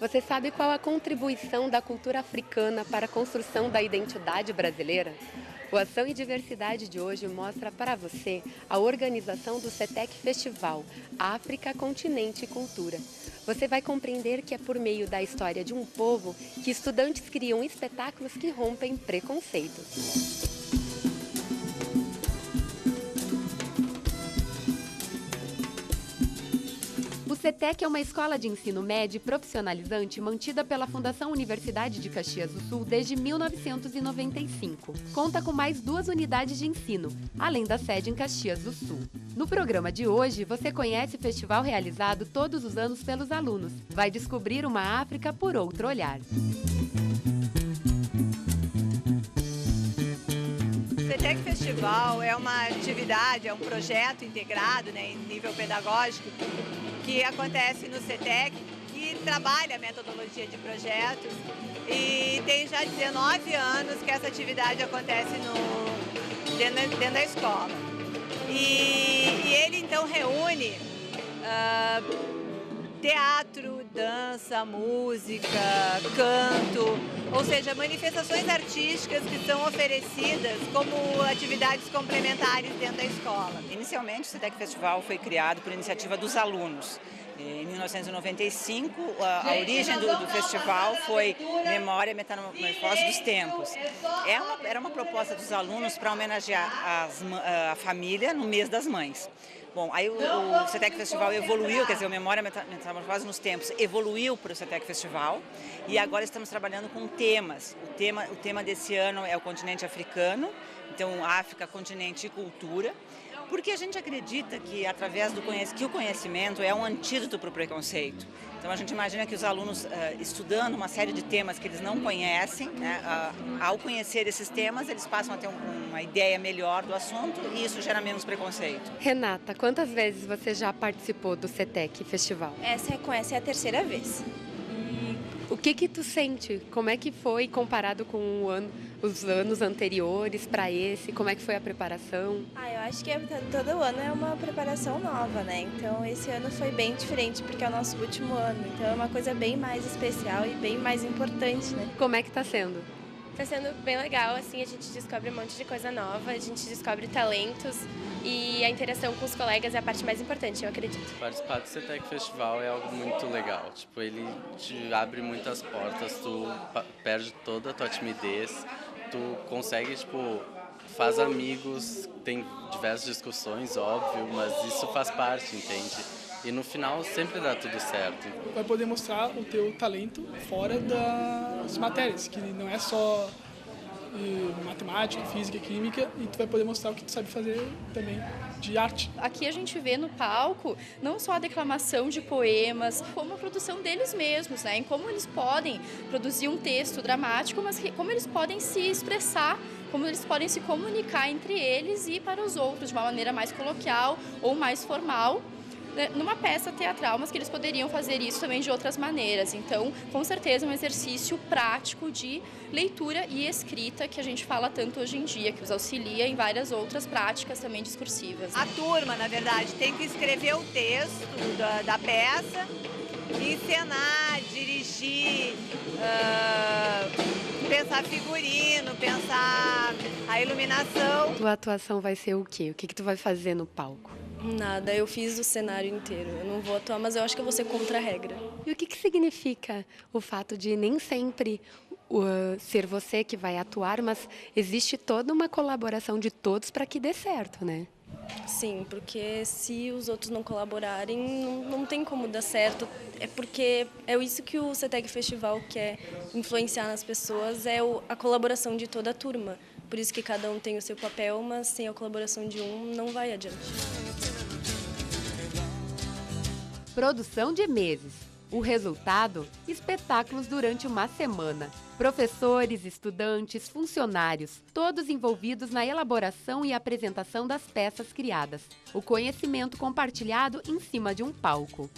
Você sabe qual a contribuição da cultura africana para a construção da identidade brasileira? O Ação e Diversidade de hoje mostra para você a organização do CETEC Festival África, Continente e Cultura. Você vai compreender que é por meio da história de um povo que estudantes criam espetáculos que rompem preconceitos. O CETEC é uma escola de ensino médio e profissionalizante mantida pela Fundação Universidade de Caxias do Sul desde 1995. Conta com mais 2 unidades de ensino, além da sede em Caxias do Sul. No programa de hoje, você conhece o festival realizado todos os anos pelos alunos. Vai descobrir uma África por outro olhar. O CETEC Festival é uma atividade, é um projeto integrado, em nível pedagógico, que acontece no CETEC, que trabalha a metodologia de projetos e tem já 19 anos que essa atividade acontece dentro da escola. E ele então reúne teatro, dança, música, canto, ou seja, manifestações artísticas que são oferecidas como atividades complementares dentro da escola. Inicialmente, o CETEC Festival foi criado por iniciativa dos alunos. Em 1995, a origem do festival foi Memória e Metamorfose dos Tempos. Era uma proposta dos alunos para homenagear a família no mês das mães. Bom, aí o CETEC Festival evoluiu, quer dizer, o Memória e Metamorfose nos Tempos evoluiu para o CETEC Festival e agora estamos trabalhando com temas. O tema desse ano é o continente africano, então África, continente e cultura. Porque a gente acredita que, através que o conhecimento é um antídoto para o preconceito. Então, a gente imagina que os alunos, estudando uma série de temas que eles não conhecem, ao conhecer esses temas, eles passam a ter uma ideia melhor do assunto e isso gera menos preconceito. Renata, quantas vezes você já participou do CETEC Festival? Essa é a terceira vez. O que tu sente? Como é que foi comparado com os anos anteriores para esse? Como é que foi a preparação? Eu acho que todo ano é uma preparação nova, né? Então esse ano foi bem diferente porque é o nosso último ano. Então é uma coisa bem mais especial e bem mais importante, né? Como é que tá sendo? Tá sendo bem legal, assim, a gente descobre um monte de coisa nova, a gente descobre talentos e a interação com os colegas é a parte mais importante, eu acredito. Participar do CETEC Festival é algo muito legal, ele te abre muitas portas, tu perde toda a tua timidez, tu consegue, faz amigos, tem diversas discussões, óbvio, mas isso faz parte, entende? E no final sempre dá tudo certo. Vai poder mostrar o teu talento fora das matérias, que não é só matemática, física, química, e tu vai poder mostrar o que tu sabe fazer também de arte. Aqui a gente vê no palco não só a declamação de poemas, como a produção deles mesmos, né? Em como eles podem produzir um texto dramático, mas como eles podem se expressar, como eles podem se comunicar entre eles e para os outros de uma maneira mais coloquial ou mais formal, numa peça teatral, mas que eles poderiam fazer isso também de outras maneiras. Então, com certeza, um exercício prático de leitura e escrita que a gente fala tanto hoje em dia, que os auxilia em várias outras práticas também discursivas. A turma, na verdade, tem que escrever o texto da peça, encenar, dirigir, pensar figurino, pensar a iluminação. Tua atuação vai ser o quê? O que tu vai fazer no palco? Nada, eu fiz o cenário inteiro. Eu não vou atuar, mas eu acho que eu vou ser contra a regra. E o que significa o fato de nem sempre ser você que vai atuar, mas existe toda uma colaboração de todos para que dê certo, né? Sim, porque se os outros não colaborarem, não tem como dar certo. É porque é isso que o CETEC Festival quer influenciar nas pessoas, é a colaboração de toda a turma. Por isso que cada um tem o seu papel, mas sem a colaboração de um não vai adiante. Produção de meses. O resultado? Espetáculos durante uma semana. Professores, estudantes, funcionários, todos envolvidos na elaboração e apresentação das peças criadas. O conhecimento compartilhado em cima de um palco.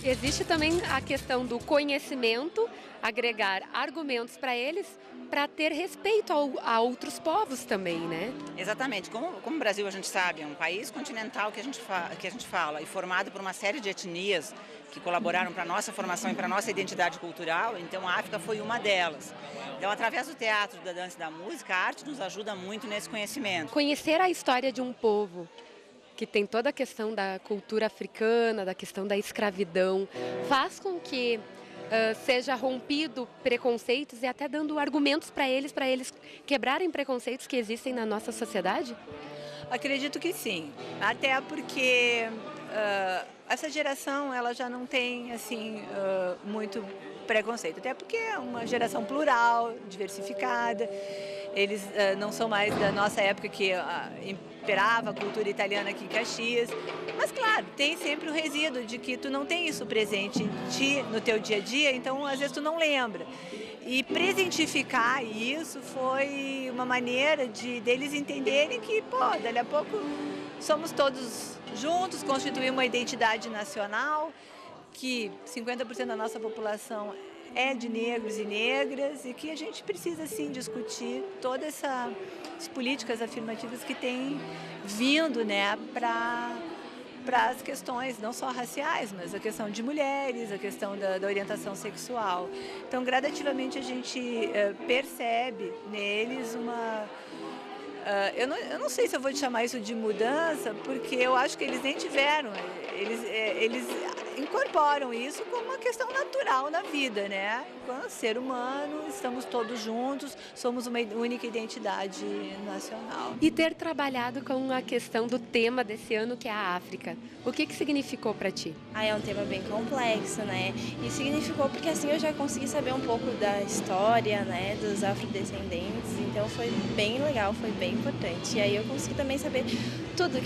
Existe também a questão do conhecimento, agregar argumentos para eles, para ter respeito a outros povos também, né? Exatamente. Como o Brasil, a gente sabe, é um país continental que a gente fala e formado por uma série de etnias que colaboraram para a nossa formação e para a nossa identidade cultural, então a África foi uma delas. Então, através do teatro, da dança e da música, a arte nos ajuda muito nesse conhecimento. Conhecer a história de um povo que tem toda a questão da cultura africana, da questão da escravidão, faz com que seja rompido preconceitos e até dando argumentos para eles quebrarem preconceitos que existem na nossa sociedade? Acredito que sim, até porque essa geração ela já não tem assim muito preconceito, até porque é uma geração plural, diversificada. Eles não são mais da nossa época que imperava a cultura italiana aqui em Caxias. Mas, claro, tem sempre o resíduo de que tu não tem isso presente em ti, no teu dia a dia, então, às vezes, tu não lembra. E presentificar isso foi uma maneira deles entenderem que, dali a pouco, somos todos juntos, constituímos uma identidade nacional, que 50% da nossa população é de negros e negras e que a gente precisa, sim, discutir todas essas políticas afirmativas que têm vindo, né, para as questões não só raciais, mas a questão de mulheres, a questão da orientação sexual. Então, gradativamente, a gente percebe neles uma... eu não sei se eu vou te chamar isso de mudança, porque eu acho que eles nem tiveram. Eles incorporam isso como uma questão natural na vida, né? Enquanto ser humano, estamos todos juntos, somos uma única identidade nacional. E ter trabalhado com a questão do tema desse ano, que é a África, o que significou para ti? É um tema bem complexo, né? E significou porque assim eu já consegui saber um pouco da história, né, dos afrodescendentes, então foi bem legal, foi bem importante. E aí eu consegui também saber tudo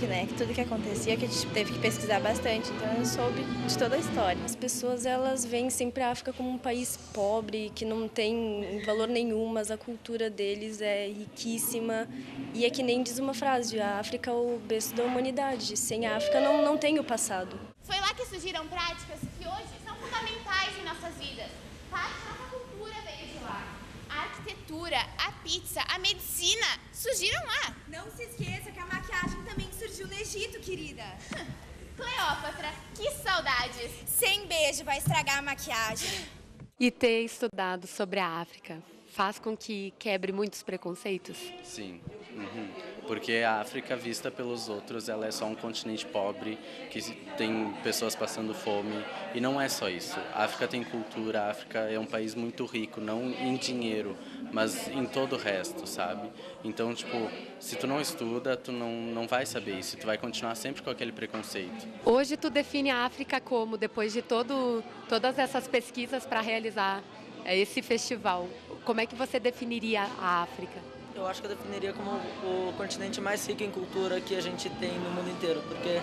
que acontecia, que a gente teve que pesquisar bastante, então eu soube de toda a história. As pessoas, elas veem sempre a África como um país pobre, que não tem valor nenhum, mas a cultura deles é riquíssima. E é que nem diz uma frase, a África é o berço da humanidade, sem a África não tem o passado. Foi lá que surgiram práticas que hoje são fundamentais em nossas vidas. Parte da nossa cultura veio de lá. A arquitetura, a pizza, a medicina surgiram lá. Não se esqueça que a maquiagem também surgiu no Egito, querida. Cleópatra, que saudades! Sem beijo vai estragar a maquiagem. E ter estudado sobre a África faz com que quebre muitos preconceitos? Sim, porque a África vista pelos outros, ela é só um continente pobre, que tem pessoas passando fome, e não é só isso. A África tem cultura, a África é um país muito rico, não em dinheiro, mas em todo o resto, sabe? Então, tipo, se tu não estuda, tu não vai saber isso, tu vai continuar sempre com aquele preconceito. Hoje tu define a África como, depois de todas essas pesquisas para realizar esse festival, como é que você definiria a África? Eu acho que eu definiria como o continente mais rico em cultura que a gente tem no mundo inteiro, porque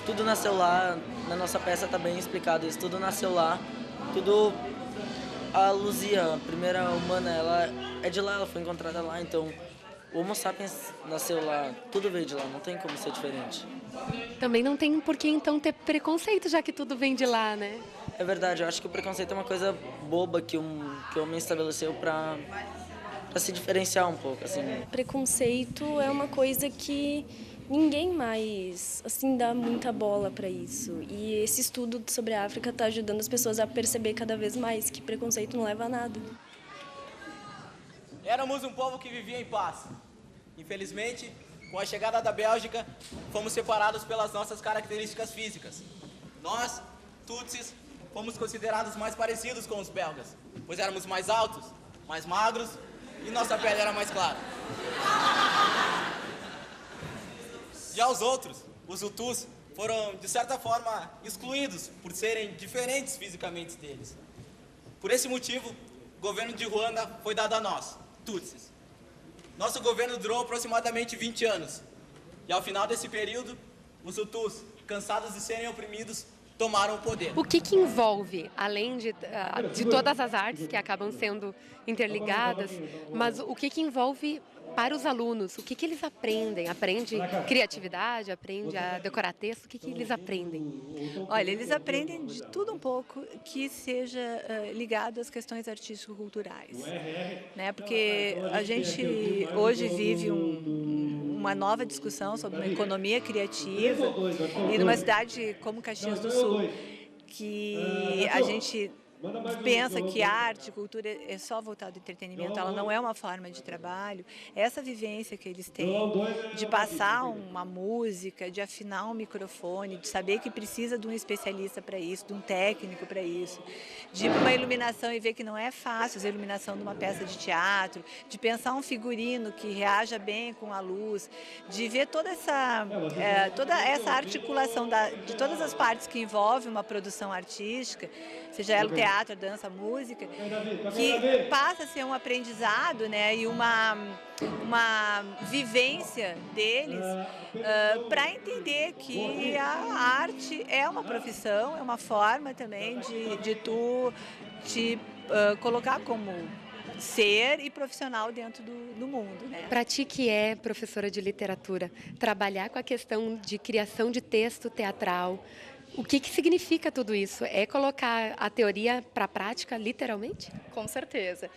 tudo nasceu lá, na nossa peça está bem explicado isso, tudo nasceu lá, tudo... A Luzia, a primeira humana, ela é de lá, ela foi encontrada lá, então o Homo sapiens nasceu lá, tudo veio de lá, não tem como ser diferente. Também não tem por que então ter preconceito, já que tudo vem de lá, né? É verdade, eu acho que o preconceito é uma coisa boba que o homem estabeleceu para se diferenciar um pouco, assim. Preconceito é uma coisa que ninguém mais assim dá muita bola para isso. E esse estudo sobre a África está ajudando as pessoas a perceber cada vez mais que preconceito não leva a nada. Éramos um povo que vivia em paz. Infelizmente, com a chegada da Bélgica, fomos separados pelas nossas características físicas. Nós, Tutsis, fomos considerados mais parecidos com os belgas, pois éramos mais altos, mais magros e nossa pele era mais clara. Já os outros, os Hutus, foram, de certa forma, excluídos por serem diferentes fisicamente deles. Por esse motivo, o governo de Ruanda foi dado a nós, Tutsis. Nosso governo durou aproximadamente 20 anos. E ao final desse período, os Hutus, cansados de serem oprimidos, tomaram o poder. O que envolve, além de todas as artes que acabam sendo interligadas, mas o que envolve para os alunos? O que eles aprendem? Aprende criatividade? Aprende a decorar texto? O que eles aprendem? Olha, eles aprendem de tudo um pouco que seja ligado às questões artístico-culturais, né? Porque a gente hoje vive uma nova discussão sobre uma economia criativa e numa cidade como Caxias do Sul, que a gente pensa que arte, cultura é só voltado ao entretenimento, ela não é uma forma de trabalho. Essa vivência que eles têm de passar uma música, de afinar um microfone, de saber que precisa de um especialista para isso, de um técnico para isso, de ir para uma iluminação e ver que não é fácil a iluminação de uma peça de teatro, de pensar um figurino que reaja bem com a luz, de ver toda essa articulação de todas as partes que envolvem uma produção artística, seja ela o teatro, a dança, a música, que passa a ser um aprendizado, né, e uma vivência deles para entender que a arte é uma profissão, é uma forma também de tu te colocar como ser e profissional dentro do mundo, né? Para ti, que é professora de literatura, trabalhar com a questão de criação de texto teatral, o que significa tudo isso? É colocar a teoria para a prática, literalmente? Com certeza.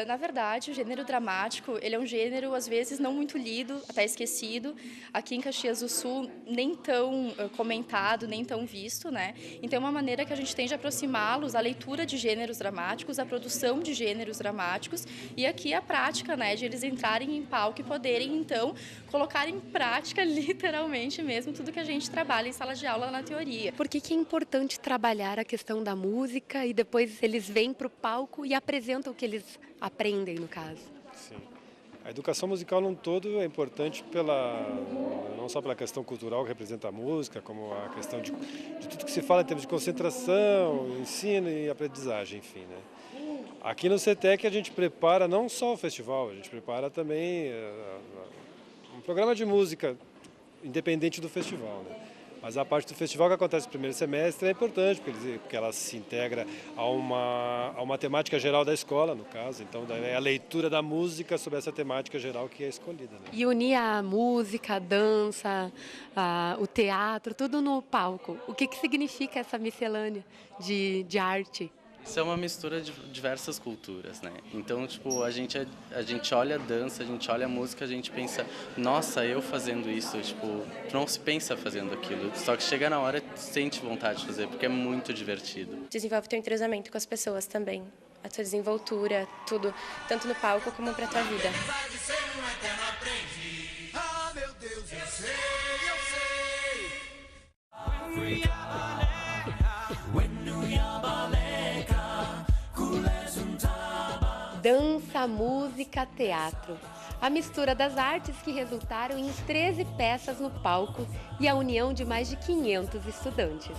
Na verdade, o gênero dramático, ele é um gênero, às vezes, não muito lido, até esquecido. Aqui em Caxias do Sul, nem tão comentado, nem tão visto, né? Então, é uma maneira que a gente tem de aproximá-los à leitura de gêneros dramáticos, à produção de gêneros dramáticos e aqui a prática, né, de eles entrarem em palco e poderem, então, colocar em prática, literalmente mesmo, tudo que a gente trabalha em sala de aula na teoria. Por que é importante trabalhar a questão da música e depois eles vêm para o palco e apresentam o que eles aprendem, no caso? Sim. A educação musical num todo é importante não só pela questão cultural que representa a música, como a questão de tudo que se fala em termos de concentração, ensino e aprendizagem, enfim, né? Aqui no CETEC a gente prepara não só o festival, a gente prepara também um programa de música independente do festival, né? Mas a parte do festival que acontece no primeiro semestre é importante, porque ela se integra a uma temática geral da escola, no caso. Então, é a leitura da música sobre essa temática geral que é escolhida, né? E unir a música, a dança, o teatro, tudo no palco. O que significa essa miscelânea de arte? Isso é uma mistura de diversas culturas, né? Então, tipo, a gente olha a dança, a gente olha a música, a gente pensa, nossa, eu fazendo isso, tipo, tu não se pensa fazendo aquilo. Só que chega na hora, tu sente vontade de fazer, porque é muito divertido. Desenvolve teu entrosamento com as pessoas também, a tua desenvoltura, tudo, tanto no palco como pra tua vida. Dança, música, teatro. A mistura das artes que resultaram em 13 peças no palco e a união de mais de 500 estudantes.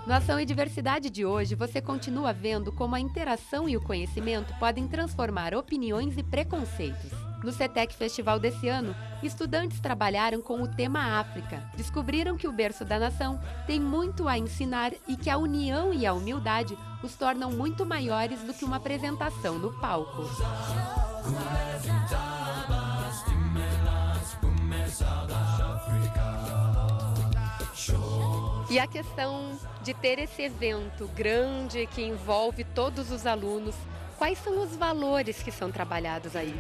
No Ação e Diversidade de hoje, você continua vendo como a interação e o conhecimento podem transformar opiniões e preconceitos. No CETEC Festival desse ano, estudantes trabalharam com o tema África. Descobriram que o berço da nação tem muito a ensinar e que a união e a humildade os tornam muito maiores do que uma apresentação no palco. E a questão de ter esse evento grande que envolve todos os alunos, quais são os valores que são trabalhados aí?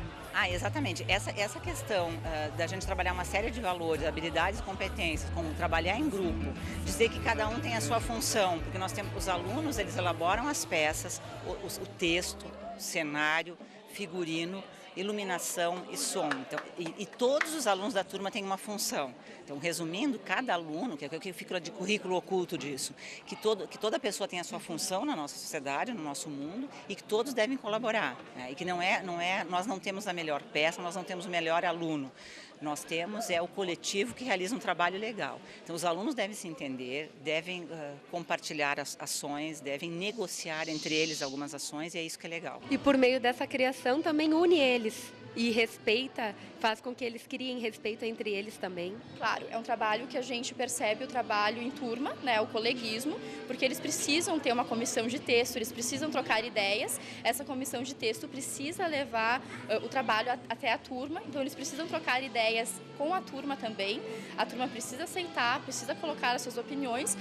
Exatamente. Essa questão da gente trabalhar uma série de valores, habilidades e competências, como trabalhar em grupo, dizer que cada um tem a sua função, porque nós temos os alunos, eles elaboram as peças, o texto, o cenário, figurino, iluminação e som. Então, e todos os alunos da turma têm uma função. Então, resumindo, cada aluno, que é o que fica de currículo oculto disso, que toda pessoa tem a sua função na nossa sociedade, no nosso mundo, e que todos devem colaborar. Né? E que nós não temos a melhor peça, nós não temos o melhor aluno. Nós temos o coletivo que realiza um trabalho legal. Então, os alunos devem se entender, devem compartilhar as ações, devem negociar entre eles algumas ações, e é isso que é legal. E por meio dessa criação também une eles. E respeita, faz com que eles criem respeito entre eles também. Claro, é um trabalho que a gente percebe o trabalho em turma, né, o coleguismo, porque eles precisam ter uma comissão de texto, eles precisam trocar ideias, essa comissão de texto precisa levar o trabalho até a turma, então eles precisam trocar ideias com a turma também, a turma precisa aceitar, precisa colocar as suas opiniões,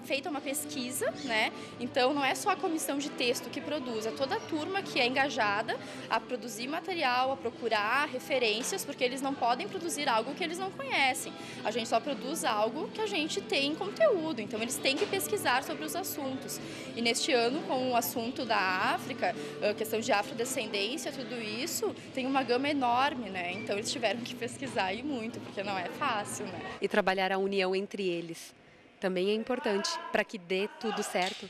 feita uma pesquisa, né, então não é só a comissão de texto que produz, é toda a turma que é engajada a produzir material, a procurar referências, porque eles não podem produzir algo que eles não conhecem. A gente só produz algo que a gente tem conteúdo, então eles têm que pesquisar sobre os assuntos. E neste ano, com o assunto da África, a questão de afrodescendência, tudo isso, tem uma gama enorme, né? Então eles tiveram que pesquisar e muito, porque não é fácil, né? E trabalhar a união entre eles também é importante para que dê tudo certo.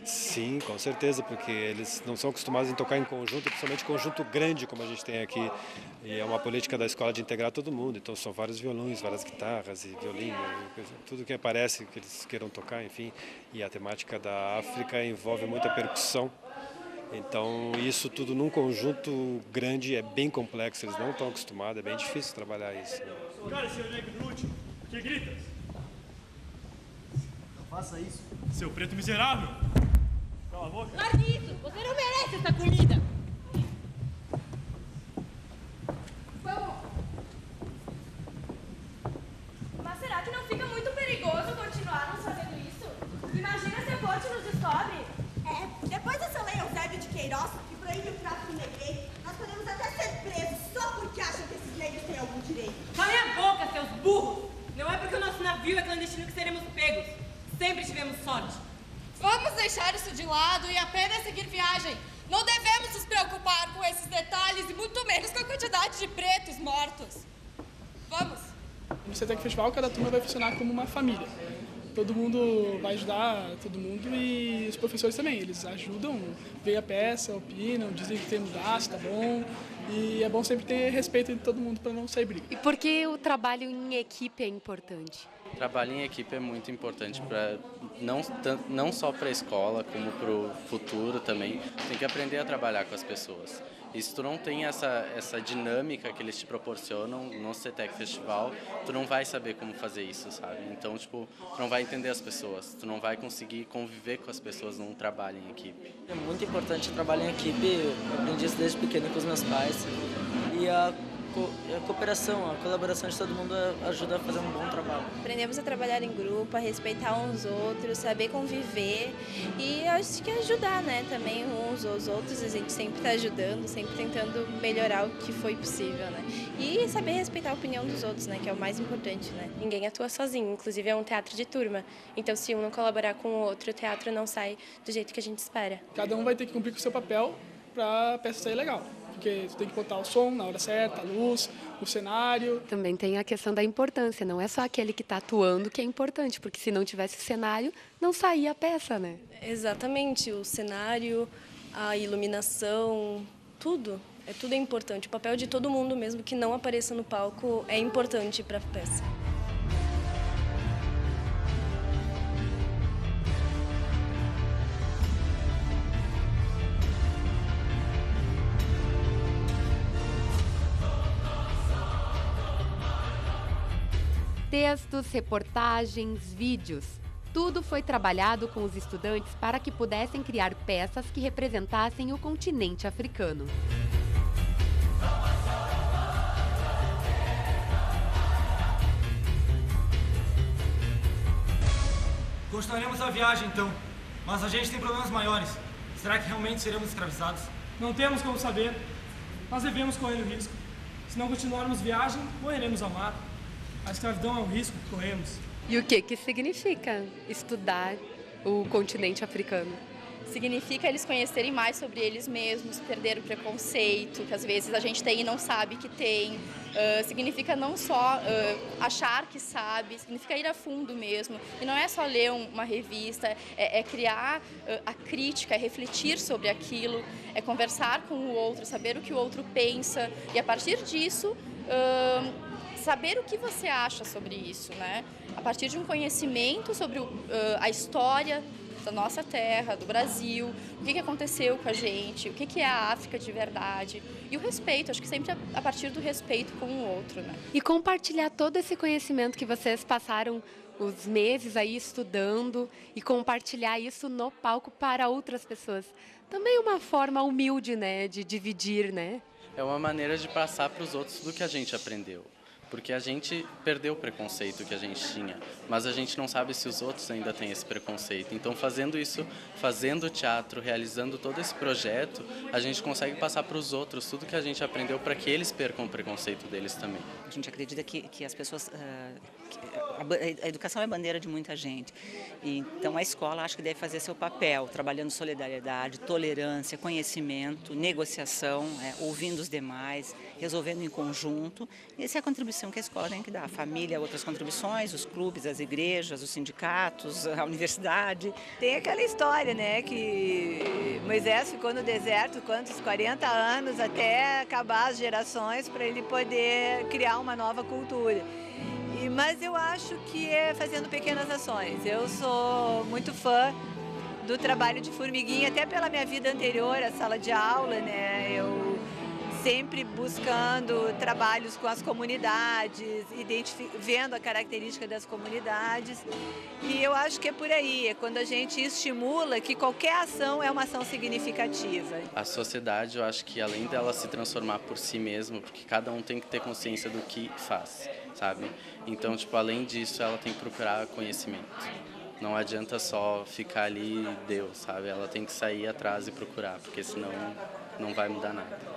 Sim, com certeza, porque eles não são acostumados em tocar em conjunto, principalmente conjunto grande como a gente tem aqui. E é uma política da escola de integrar todo mundo, então são vários violões, várias guitarras e violino, tudo que aparece que eles queiram tocar, enfim. E a temática da África envolve muita percussão, então isso tudo num conjunto grande é bem complexo, eles não estão acostumados, é bem difícil trabalhar isso. Cara, seu negro inútil, que gritas? Não faça isso. Seu preto miserável! Cala a boca! Largue isso! Você não merece essa comida! Vamos! Mas será que não fica muito perigoso continuarmos fazendo isso? Imagina se a corte nos descobre! Depois dessa lei Eusébio de Queiroz, que proíbe o tráfico negreiro, nós podemos até ser presos só porque acham que esses negros têm algum direito. Calem a boca, seus burros! Não é porque o nosso navio é clandestino que seremos pegos. Sempre tivemos sorte. Vamos deixar isso de lado e apenas seguir viagem. Não devemos nos preocupar com esses detalhes e muito menos com a quantidade de pretos mortos. Vamos! No CETEC Festival, cada turma vai funcionar como uma família. Todo mundo vai ajudar todo mundo e os professores também. Eles ajudam, veem a peça, opinam, dizem que tem que mudar, se tá bom. E é bom sempre ter respeito de todo mundo para não sair briga. E por que o trabalho em equipe é importante? Trabalho em equipe é muito importante para não só para a escola, como para o futuro também. Tem que aprender a trabalhar com as pessoas. E se tu não tem essa dinâmica que eles te proporcionam no CETEC Festival, tu não vai saber como fazer isso, sabe? Então, tipo, tu não vai entender as pessoas, tu não vai conseguir conviver com as pessoas num trabalho em equipe. É muito importante o trabalho em equipe, eu aprendi isso desde pequeno com os meus pais. E a cooperação, a colaboração de todo mundo ajuda a fazer um bom trabalho. Aprendemos a trabalhar em grupo, a respeitar uns outros, saber conviver e acho que ajudar, né, também uns aos outros. A gente sempre está ajudando, sempre tentando melhorar o que foi possível, né? E saber respeitar a opinião dos outros, né, que é o mais importante, né? Ninguém atua sozinho, inclusive é um teatro de turma. Então, se um não colaborar com o outro, o teatro não sai do jeito que a gente espera. Cada um vai ter que cumprir com o seu papel para a peça sair legal. Porque você tem que botar o som na hora certa, a luz, o cenário. Também tem a questão da importância, não é só aquele que está atuando que é importante, porque se não tivesse o cenário, não saía a peça, né? Exatamente, o cenário, a iluminação, tudo é importante. O papel de todo mundo, mesmo que não apareça no palco, é importante para a peça. Textos, reportagens, vídeos, tudo foi trabalhado com os estudantes para que pudessem criar peças que representassem o continente africano. Continuaremos a viagem então, mas a gente tem problemas maiores. Será que realmente seremos escravizados? Não temos como saber, mas devemos correr o risco. Se não continuarmos viagem, morreremos ao mar. A escravidão é um risco que corremos. E o que significa estudar o continente africano? Significa eles conhecerem mais sobre eles mesmos, perder o preconceito, que às vezes a gente tem e não sabe que tem. Significa não só achar que sabe, significa ir a fundo mesmo. E não é só ler uma revista, é criar a crítica, é refletir sobre aquilo, é conversar com o outro, saber o que o outro pensa e a partir disso saber o que você acha sobre isso, né? A partir de um conhecimento sobre a história da nossa terra, do Brasil, o que aconteceu com a gente, o que é a África de verdade. E o respeito, acho que sempre a partir do respeito com o outro, né? E compartilhar todo esse conhecimento que vocês passaram os meses aí estudando e compartilhar isso no palco para outras pessoas. Também uma forma humilde, né, de dividir, né? É uma maneira de passar para os outros do que a gente aprendeu. Porque a gente perdeu o preconceito que a gente tinha, mas a gente não sabe se os outros ainda têm esse preconceito. Então, fazendo isso, fazendo teatro, realizando todo esse projeto, a gente consegue passar para os outros tudo que a gente aprendeu para que eles percam o preconceito deles também. A gente acredita que as pessoas... a educação é bandeira de muita gente. Então, a escola acho que deve fazer seu papel, trabalhando solidariedade, tolerância, conhecimento, negociação, ouvindo os demais, resolvendo em conjunto. Essa é a contribuição que a escola tem que dar. A família, outras contribuições, os clubes, as igrejas, os sindicatos, a universidade. Tem aquela história, né, que Moisés ficou no deserto, quantos? 40 anos até acabar as gerações para ele poder criar uma nova cultura. Mas eu acho que é fazendo pequenas ações. Eu sou muito fã do trabalho de formiguinha, até pela minha vida anterior à sala de aula, né? Eu sempre buscando trabalhos com as comunidades, vendo a característica das comunidades. E eu acho que é por aí, é quando a gente estimula que qualquer ação é uma ação significativa. A sociedade, eu acho que além dela se transformar por si mesma, porque cada um tem que ter consciência do que faz, sabe? Então, tipo, além disso, ela tem que procurar conhecimento. Não adianta só ficar ali e deu, sabe? Ela tem que sair atrás e procurar, porque senão não vai mudar nada.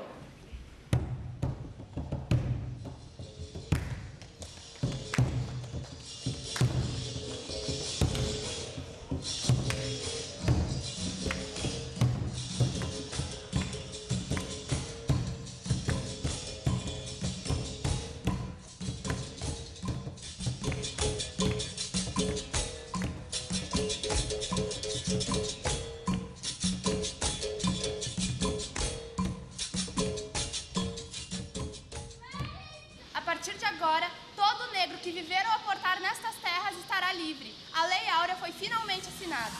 A partir de agora, todo negro que viver ou aportar nestas terras estará livre. A Lei Áurea foi finalmente assinada.